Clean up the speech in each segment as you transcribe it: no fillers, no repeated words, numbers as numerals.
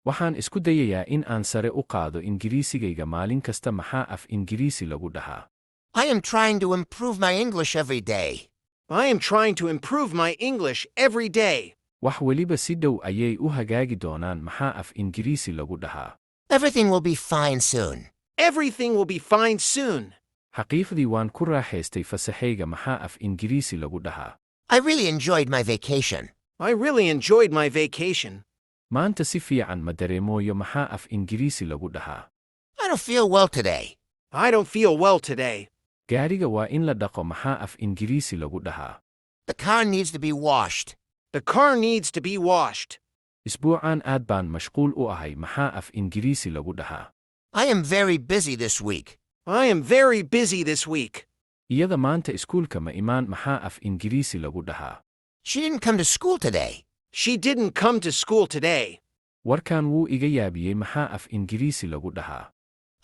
Waxaan isku dayayaa in aan sare u qaado Ingiriisigayga maalin kasta maxaa af Ingiriisi lagu dhahaa. I am trying to improve my English every day. I am trying to improve my English every day. Wax weliba si dhow ayay u hagaagi doonaan maxaa af Ingiriisi lagu dhahaa. Everything will be fine soon. Everything will be fine soon. Xaqiiqdii waan ku raaxaystay fasaxayga maxaa af Ingiriisi lagu dhahaa. I really enjoyed my vacation. I really enjoyed my vacation. Maanta si fiican ma dareemooyo maxaa af Ingiriisi lagu dhahaa. I don't feel well today. I don't feel well today. Gaariga waa in la dhaqo maxaa af Ingiriisi lagu dhahaa. The car needs to be washed. The car needs to be washed. Isbuucan aad baan mashquul u ahay maxaa af Ingiriisi lagu dhahaa. I am very busy this week. I am very busy this week. Iyada maanta iskuulka ma imaan maxaa af Ingiriisi lagu dhahaa. She didn't come to school today. She didn't come to school today. Warkaan wuu iga yaabiyey maxaa af Ingiriisi lagu dhahaa.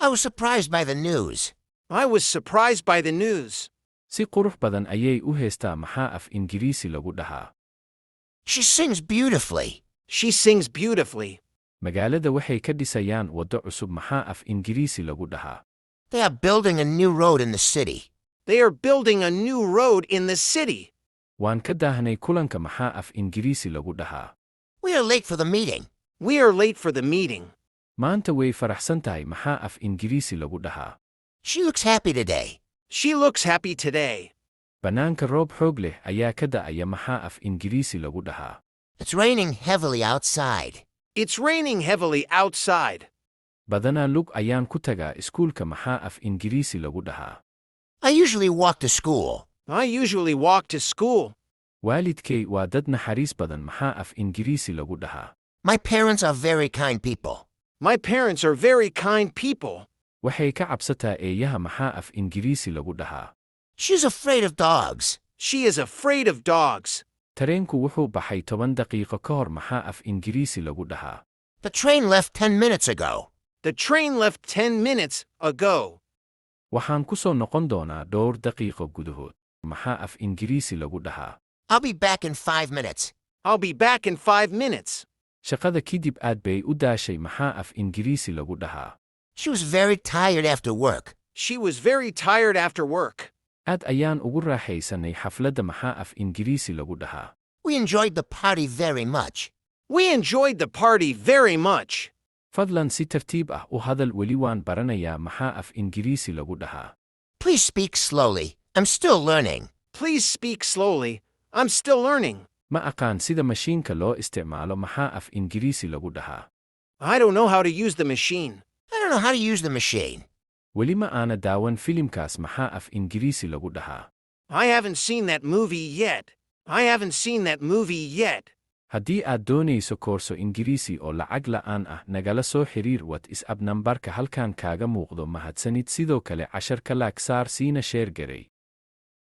I was surprised by the news. I was surprised by the news. Si qurux badan ayay u heestaa maxaa af Ingiriisi lagu dhahaa. She sings beautifully. She sings beautifully. Magaalada waxay ka dhisayaan waddo cusub maxaa af Ingiriisi lagu dhahaa. They are building a new road in the city. They are building a new road in the city. Waan ka daahnay kulanka maxaa af Ingiriisi lagu dhahaa. We are late for the meeting. We are late for the meeting. Maanta way faraxsan tahay maxaa af Ingiriisi lagu dhahaa. She looks happy today. She looks happy today. Bannaanka roob xoog leh ayaa ka da'aya maxaa af Ingiriisi lagu dhahaa. It's raining heavily outside. It's raining heavily outside. Badanaa lug ayaan ku tagaa iskuulka maxaa af Ingiriisi lagu dhahaa. I usually walk to school. I usually walk to school. Waalidkay waa dad naxariis badan maxaa af Ingiriisi lagu dhahaa. My parents are very kind people. My parents are very kind people. Waxay ka cabsataa eeyaha maxaa af Ingiriisi lagu dhahaa. She's afraid of dogs. She is afraid of dogs. Tareenku wuxuu baxay 10 daqiiqo ka hor maxaa af Ingiriisi lagu dhahaa. The train left 10 minutes ago. The train left 10 minutes ago. Waxaan ku soo noqon doonaa dhowr daqiiqo gudahood. Maxaa af Ingiriisi lagu dhahaa. I'll be back in 5 minutes. I'll be back in 5 minutes. Shaqada kidib aad bay u daashay maxaa af Ingiriisi lagu dhahaa. She was very tired after work. She was very tired after work. Aad ayaan ugu raaxaysanay xafladda maxaa af Ingiriisi lagu dhahaa. We enjoyed the party very much. We enjoyed the party very much. Fadlan si tartiib ah u hadal weli waan baranayaa maxaa af Ingiriisi lagu dhahaa. Please speak slowly. I'm still learning. Please speak slowly. I'm still learning. Ma aqaan sida mashiinka loo isticmaalo maxaa af Ingiriisi lagu dhahaa. I don't know how to use the machine. I don't know how to use the machine. Weli ma aana daawan filimkaas maxaa af Ingiriisi lagu dhahaa. I haven't seen that movie yet. I haven't seen that movie yet. Haddii aad doonayso koorso Ingiriisi oo lacag la'aan ah nagala soo xiriir WhatsApp nambarka halkan kaaga muuqdo mahadsanid sidoo kale casharka laag saar siina sheer garay.